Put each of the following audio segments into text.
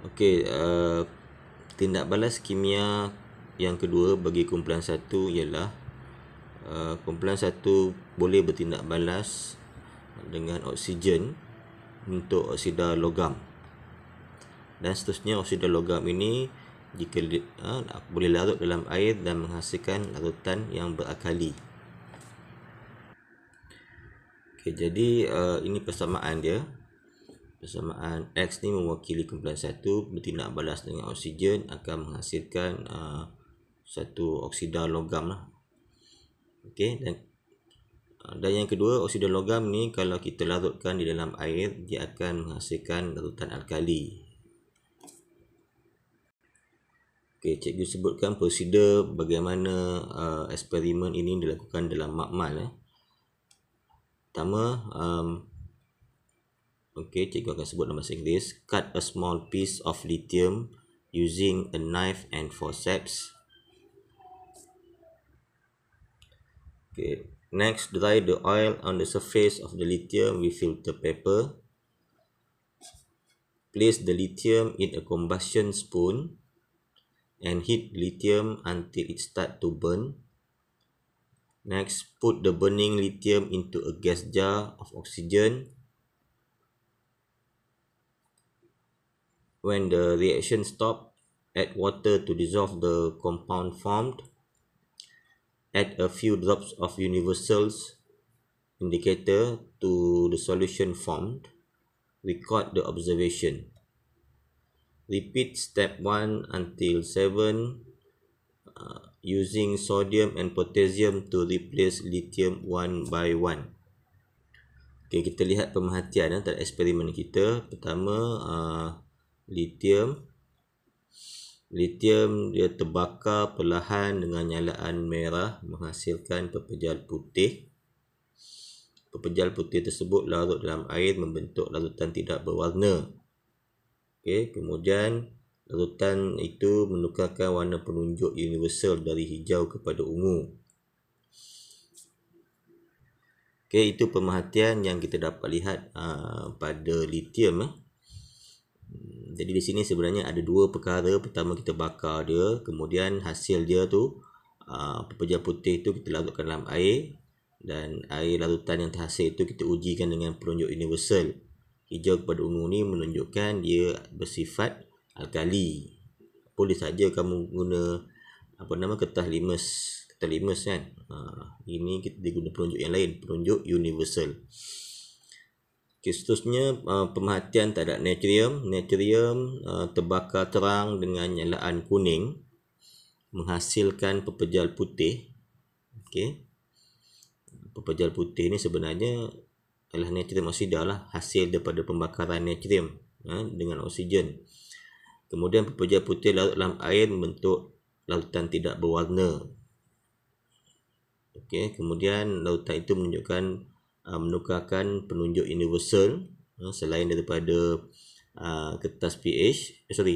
Okey, tindak balas kimia yang kedua bagi kumpulan 1 ialah kumpulan 1 boleh bertindak balas dengan oksigen untuk oksida logam. Dan seterusnya oksida logam ini jika boleh larut dalam air dan menghasilkan larutan yang berakali. Okey, jadi ini persamaan dia. Persamaan X ni mewakili kumpulan 1 bertindak balas dengan oksigen akan menghasilkan satu oksida logam lah. Okey, dan yang kedua, oksida logam ni kalau kita larutkan di dalam air, dia akan menghasilkan larutan alkali. Okey, cikgu sebutkan prosedur bagaimana eksperimen ini dilakukan dalam makmal. Pertama, okey, cikgu akan sebut dalam bahasa Inggeris. Cut a small piece of lithium using a knife and forceps. Okay. Next, dry the oil on the surface of the lithium with filter paper. Place the lithium in a combustion spoon and heat lithium until it starts to burn. Next, put the burning lithium into a gas jar of oxygen. When the reaction stops, add water to dissolve the compound formed. Add a few drops of universals indicator to the solution formed. Record the observation. Repeat step 1 until 7 using sodium and potassium to replace lithium one by one. Okay, kita lihat pemerhatian terhadap eksperimen kita. Pertama, lithium dia terbakar perlahan dengan nyalaan merah menghasilkan pepejal putih. Pepejal putih tersebut larut dalam air membentuk larutan tidak berwarna. Okey, kemudian larutan itu menukarkan warna penunjuk universal dari hijau kepada ungu. Okey, itu pemerhatian yang kita dapat lihat pada lithium. Jadi di sini sebenarnya ada dua perkara. Pertama, kita bakar dia, kemudian hasil dia tu pepejal putih tu kita larutkan dalam air, dan air larutan yang terhasil itu kita ujikan dengan penunjuk universal. Hijau kepada ungu ni menunjukkan dia bersifat alkali. Boleh saja kamu guna kertas limus kan. Ini kita guna penunjuk yang lain, penunjuk universal. Okay, seterusnya pemerhatian terhadap natrium. Natrium terbakar terang dengan nyalaan kuning menghasilkan pepejal putih. Okey. Pepejal putih ni sebenarnya adalah natrium oksida lah, hasil daripada pembakaran natrium dengan oksigen. Kemudian pepejal putih larut dalam air membentuk larutan tidak berwarna. Okey, kemudian larutan itu menunjukkan menukarkan penunjuk universal selain daripada kertas pH, kertas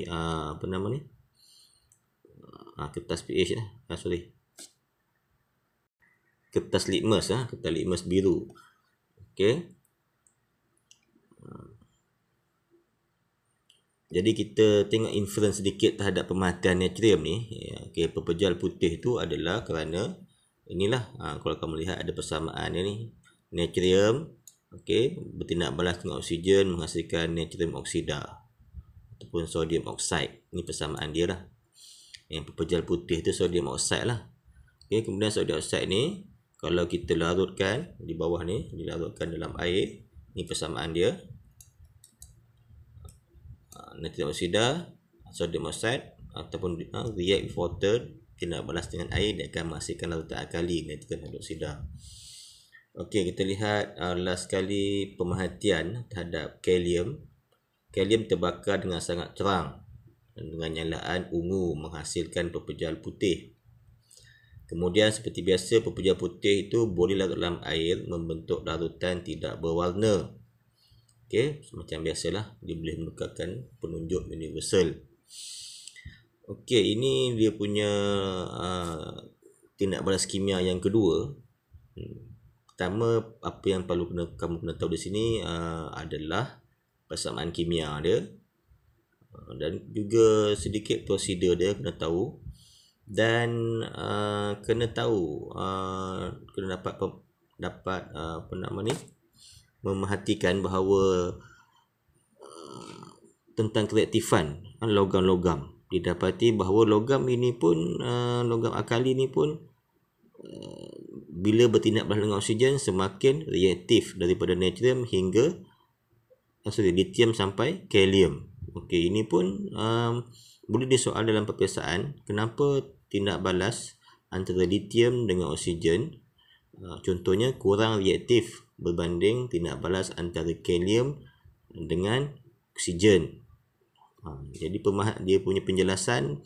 pH kertas litmus biru. Okey. Jadi kita tengok inference sedikit terhadap pemerhatian natrium ni. Okey, pepejal putih tu adalah kerana inilah kalau kamu lihat ada persamaan dia ni. Natrium bertindak balas dengan oksigen menghasilkan natrium oksida ataupun sodium oxide. Ini persamaan dia lah. Yang pepejal putih tu sodium oxide lah. Okey, kemudian sodium oxide ni kalau kita larutkan di bawah ni, dilarutkan dalam air, ini persamaan dia. Natrium oksida, sodium oxide ataupun react with water, tindak balas dengan air, dia akan menghasilkan larutan alkali, natrium hidroksida. Okey, kita lihat last sekali pemerhatian terhadap kalium. Kalium terbakar dengan sangat terang dengan nyalaan ungu menghasilkan pepejal putih. Kemudian seperti biasa, pepejal putih itu boleh larut dalam air membentuk larutan tidak berwarna. Okey, macam biasalah, dia boleh menukarkan penunjuk universal. Okey, ini dia punya tindak balas kimia yang kedua. Pertama, apa yang perlu kamu kena tahu di sini adalah persamaan kimia dia. dan juga sedikit prosedur dia kena tahu, dan kena tahu, kena dapat apa nama ni, memerhatikan bahawa tentang kreatifan logam-logam. Didapati bahawa logam ini pun, logam akali ini pun bila bertindak balas dengan oksigen semakin reaktif daripada natrium hingga lithium sampai kalium. Okey, ini pun boleh disoal dalam peperiksaan, kenapa tindak balas antara lithium dengan oksigen contohnya kurang reaktif berbanding tindak balas antara kalium dengan oksigen. Jadi dia punya penjelasan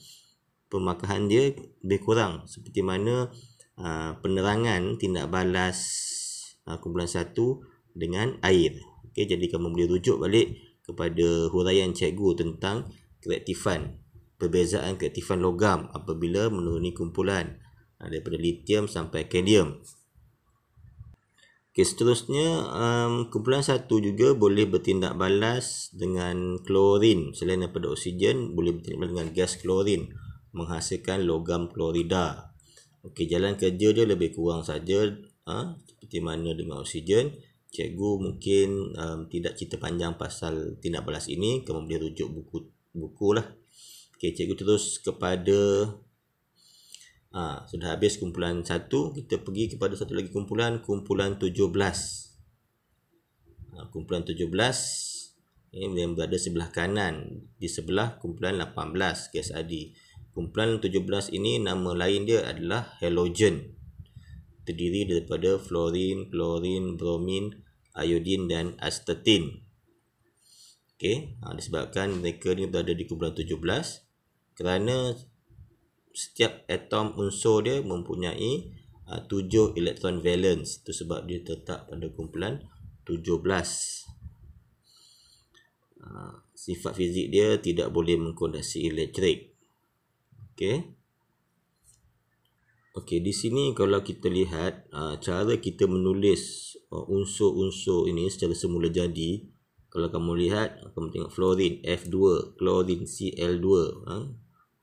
pemakahan dia lebih kurang, seperti mana penerangan tindak balas kumpulan 1 dengan air. Okey, jadi kamu boleh rujuk balik kepada huraian cikgu tentang kreatifan, perbezaan kreatifan logam apabila menuruni kumpulan daripada lithium sampai kalium. Okey, seterusnya kumpulan 1 juga boleh bertindak balas dengan klorin. Selain daripada oksigen, boleh bertindak balas dengan gas klorin, menghasilkan logam klorida. Okey, jalan kerja dia lebih kurang saja seperti mana dengan oksigen. Cikgu mungkin tidak cerita panjang pasal tindak balas ini, kamu boleh rujuk buku lah. Okey, cikgu terus kepada sudah habis kumpulan 1, kita pergi kepada satu lagi kumpulan 17. Kumpulan 17 ini yang berada sebelah kanan, di sebelah kumpulan 18 gas adi. Kumpulan 17 ini nama lain dia adalah halogen. Terdiri daripada fluorin, klorin, bromin, iodin dan astatin. Okey, disebabkan mereka ni berada di kumpulan 17 kerana setiap atom unsur dia mempunyai 7 elektron valence. Itu sebab dia terletak pada kumpulan 17. Sifat fizik dia tidak boleh mengkondensasi elektrik. Okey. Okey, di sini kalau kita lihat cara kita menulis unsur-unsur ini secara semula jadi. Kalau kamu lihat, kamu tengok fluorin F2, klorin Cl2,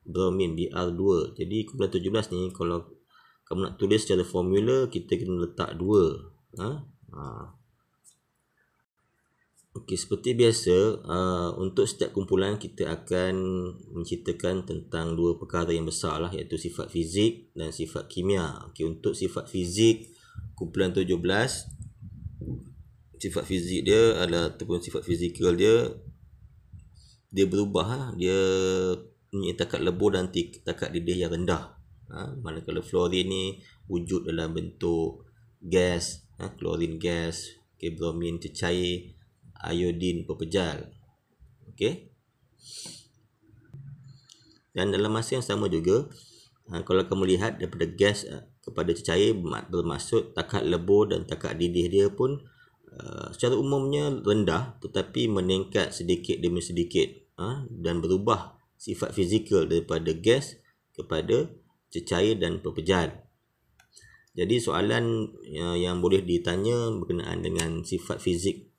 bromin Br2. Jadi kumpulan 17 ni kalau kamu nak tulis secara formula, kita kena letak 2. Okey, seperti biasa, untuk setiap kumpulan kita akan menceritakan tentang dua perkara yang besar lah, iaitu sifat fizik dan sifat kimia. Okey, untuk sifat fizik kumpulan 17, sifat fizik dia adalah, ataupun sifat fizikal dia berubah. Dia punya takat lebur dan takat didih yang rendah. Manakala fluorin ni wujud dalam bentuk gas, klorin gas, bromin cecair, iodin pepejal. Okey. Dan dalam masa yang sama juga, kalau kamu lihat daripada gas kepada cecair, bermaksud takat lebur dan takat didih dia pun secara umumnya rendah, tetapi meningkat sedikit demi sedikit dan berubah sifat fizikal daripada gas kepada cecair dan pepejal. Jadi soalan yang boleh ditanya berkenaan dengan sifat fizik,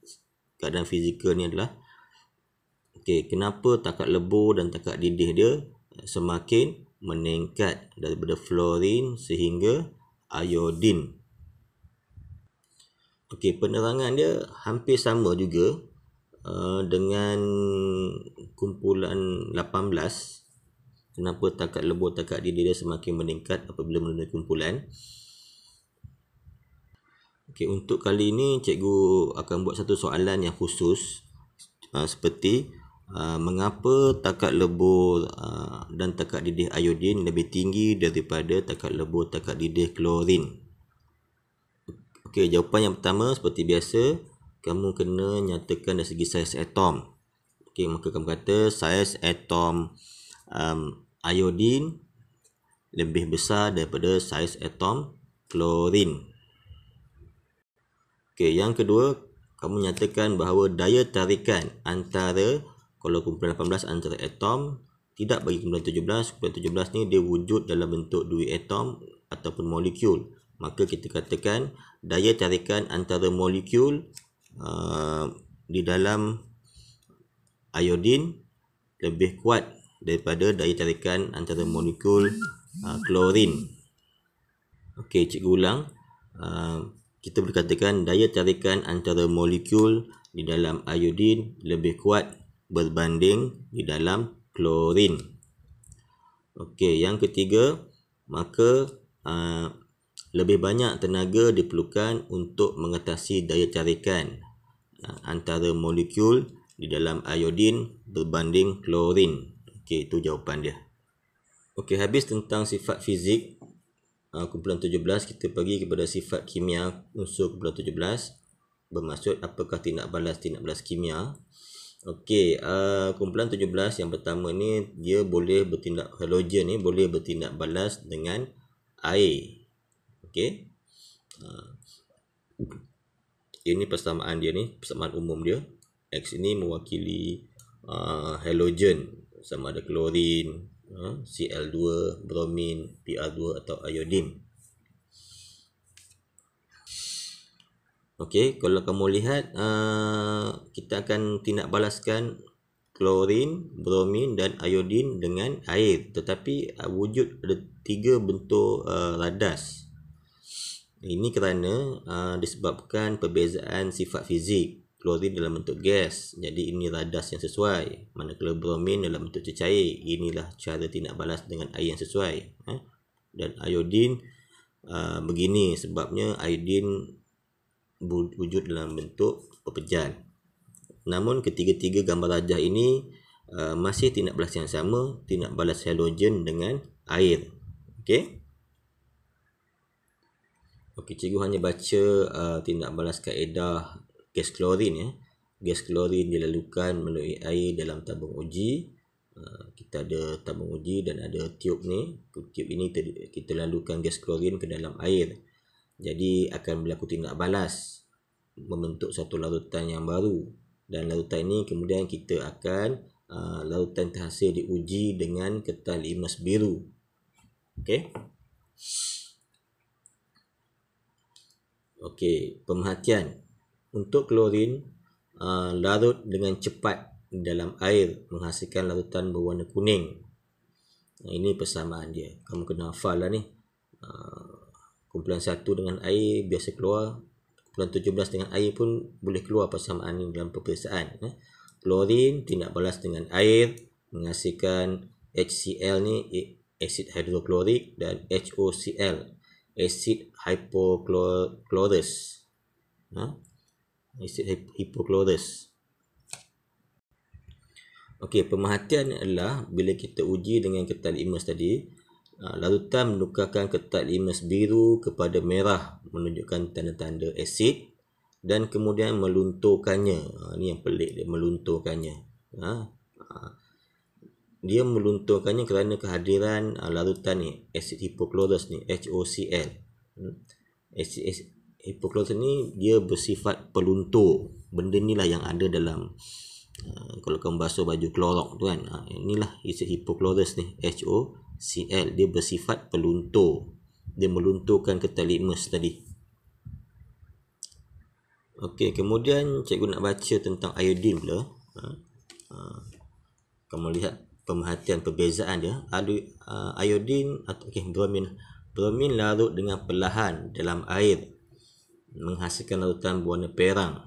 keadaan fizikal ni adalah, okey, kenapa takat lebur dan takat didih dia semakin meningkat daripada fluorin sehingga iodin. Okey, penerangan dia hampir sama juga dengan kumpulan 18. Kenapa takat lebur, takat didih dia semakin meningkat apabila menuruni kumpulan. Okey, untuk kali ini cikgu akan buat satu soalan yang khusus, seperti mengapa takat lebur dan takat didih iodin lebih tinggi daripada takat lebur, takat didih klorin. Okey, jawapan yang pertama seperti biasa, kamu kena nyatakan dari segi saiz atom. Okey, maka kamu kata saiz atom iodin lebih besar daripada saiz atom klorin. Okey, yang kedua, kamu nyatakan bahawa daya tarikan antara, kalau kumpulan 18 antara atom, tidak bagi kumpulan 17. Kumpulan 17 ni dia wujud dalam bentuk dua atom ataupun molekul. Maka kita katakan daya tarikan antara molekul di dalam iodin lebih kuat daripada daya tarikan antara molekul klorin. Okey, cikgu ulang. Kita berkatakan daya tarikan antara molekul di dalam iodin lebih kuat berbanding di dalam klorin. Okey, yang ketiga, maka lebih banyak tenaga diperlukan untuk mengatasi daya tarikan antara molekul di dalam iodin berbanding klorin. Okey, itu jawapan dia. Okey, habis tentang sifat fizik kumpulan 17, kita pergi kepada sifat kimia unsur kumpulan 17. Bermaksud apakah tindak balas kimia. Okey, kumpulan 17 yang pertama ni dia boleh bertindak, halogen ni boleh bertindak balas dengan air. Okey. Ini persamaan dia ni, persamaan umum dia. X ini mewakili halogen, sama ada klorin, Cl2, bromin, Pr2 atau iodin. Okey, kalau kamu lihat kita akan tindak balaskan klorin, bromin dan iodin dengan air, tetapi wujud ada 3 bentuk radas. Ini kerana disebabkan perbezaan sifat fizik. Klorin dalam bentuk gas, jadi ini radas yang sesuai. Manakala bromin dalam bentuk cecair, inilah cara tindak balas dengan air yang sesuai. Dan iodin begini, sebabnya iodin wujud dalam bentuk pepejan. Namun ketiga-tiga gambar rajah ini masih tindak balas yang sama, tindak balas halogen dengan air. Okey. Okey, cikgu hanya baca tindak balas kaedah gas klorin ya. Gas klorin dilalukan melalui air dalam tabung uji. Kita ada tabung uji dan ada tiub ni. Tiub ini kita lalukan gas klorin ke dalam air. Jadi akan berlaku tindak balas membentuk satu larutan yang baru. Dan larutan ini kemudian kita akan larutan terhasil diuji dengan ketal limas biru. Okey. Okey, pemerhatian. Untuk klorin, larut dengan cepat dalam air menghasilkan larutan berwarna kuning. Ini persamaan dia. Kamu kena hafal lah ni. Kumpulan 1 dengan air biasa keluar. Kumpulan 17 dengan air pun boleh keluar persamaan ini dalam peperiksaan. Klorin tindak balas dengan air menghasilkan HCl ni, asid hidroklorik, dan HOCl, asid hypochlorous. Asid hipochlorous. Okey, pemerhatian adalah bila kita uji dengan ketal litmus tadi, larutan menukarkan ketal litmus biru kepada merah menunjukkan tanda-tanda asid dan kemudian melunturkannya. Ini yang pelik dia, melunturkannya. Dia melunturkannya kerana kehadiran larutan ni, asid hipochlorous ni, HOCl. Asid hipochlorous ni dia bersifat peluntur. Benda inilah yang ada dalam kalau kamu basuh baju Clorox tu kan, inilah asid hipochlorous ni, HOCl. Dia bersifat peluntur. Dia melunturkan ketal litmus tadi. Okey, kemudian cikgu nak baca tentang iodin pula. Kamu lihat pemerhatian perbezaan dia. Iodin atau bromin larut dengan perlahan dalam air menghasilkan larutan berwarna perang.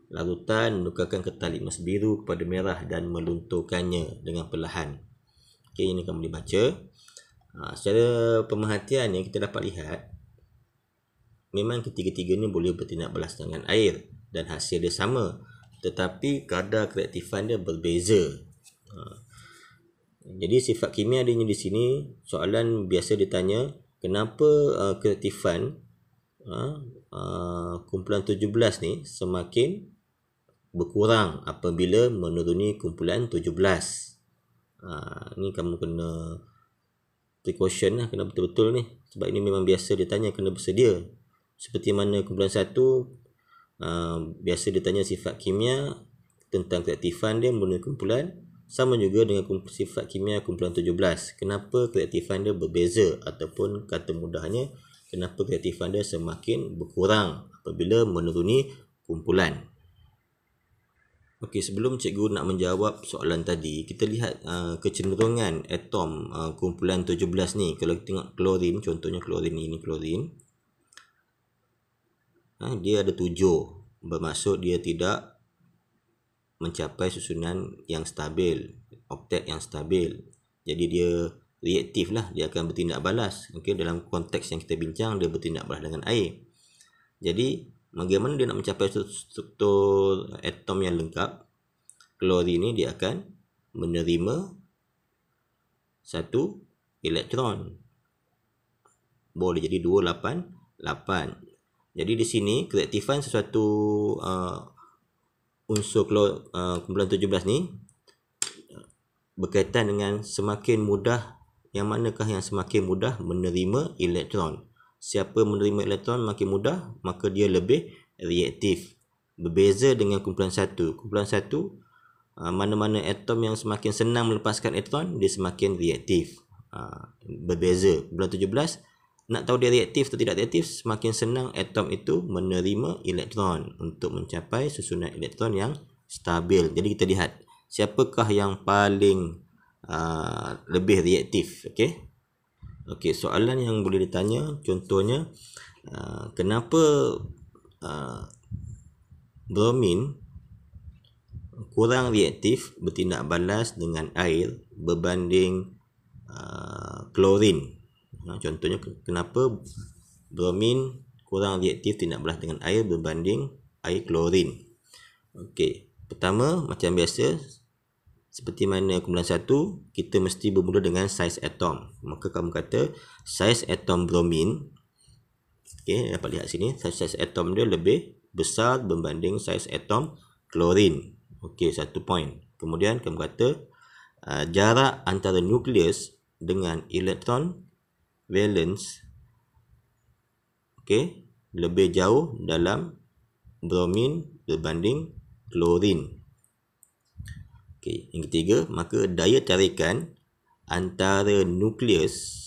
Larutan menukarkan ketal litmus biru kepada merah dan melunturkannya dengan perlahan. Okey, ini kamu boleh baca. Secara pemerhatian yang kita dapat lihat, memang ketiga-tiga ni boleh bertindak balas dengan air dan hasil dia sama, tetapi kadar kereaktifan dia berbeza. Jadi sifat kimia dia di sini, soalan biasa ditanya, kenapa kereaktifan kumpulan 17 ni semakin berkurang apabila menuruni kumpulan 17. Ni kamu kena precaution lah, kena betul-betul ni, sebab ini memang biasa ditanya, kena bersedia. Seperti mana kumpulan 1 biasa ditanya sifat kimia tentang kereaktifan dia menuruni kumpulan, sama juga dengan sifat kimia kumpulan 17. Kenapa kereaktifan dia berbeza, ataupun kata mudahnya, kenapa kereaktifan dia semakin berkurang apabila menuruni kumpulan. Okey, sebelum cikgu nak menjawab soalan tadi, kita lihat kecenderungan atom kumpulan 17 ni. Kalau kita tengok klorin, contohnya klorin ni klorin. Dia ada 7, bermaksud dia tidak mencapai susunan yang stabil, oktet yang stabil. Jadi dia reaktif lah, dia akan bertindak balas. Okey, dalam konteks yang kita bincang, dia bertindak balas dengan air. Jadi bagaimana dia nak mencapai struktur atom yang lengkap? Klorin ni dia akan menerima satu elektron. Boleh jadi 288. Jadi di sini kereaktifan sesuatu unsur kumpulan 17 ni berkaitan dengan semakin mudah, yang manakah yang semakin mudah menerima elektron. Siapa menerima elektron makin mudah, maka dia lebih reaktif. Berbeza dengan kumpulan 1. Kumpulan 1, mana-mana atom yang semakin senang melepaskan elektron, dia semakin reaktif. Berbeza. Kumpulan 17, nak tahu dia reaktif atau tidak reaktif, semakin senang atom itu menerima elektron untuk mencapai susunan elektron yang stabil. Jadi kita lihat siapakah yang paling lebih reaktif. Okey, soalan yang boleh ditanya contohnya, kenapa bromin kurang reaktif bertindak balas dengan air berbanding klorin. Contohnya, kenapa bromin kurang reaktif tindak balas dengan air berbanding air klorin. Okey, pertama macam biasa, seperti mana kumpulan 1, kita mesti bermula dengan saiz atom. Maka kamu kata saiz atom bromin, dapat lihat sini, saiz atom dia lebih besar berbanding saiz atom klorin. Satu poin. Kemudian kamu kata jarak antara nukleus dengan elektron valence lebih jauh dalam bromin berbanding klorin. Yang ketiga, maka daya tarikan antara nukleus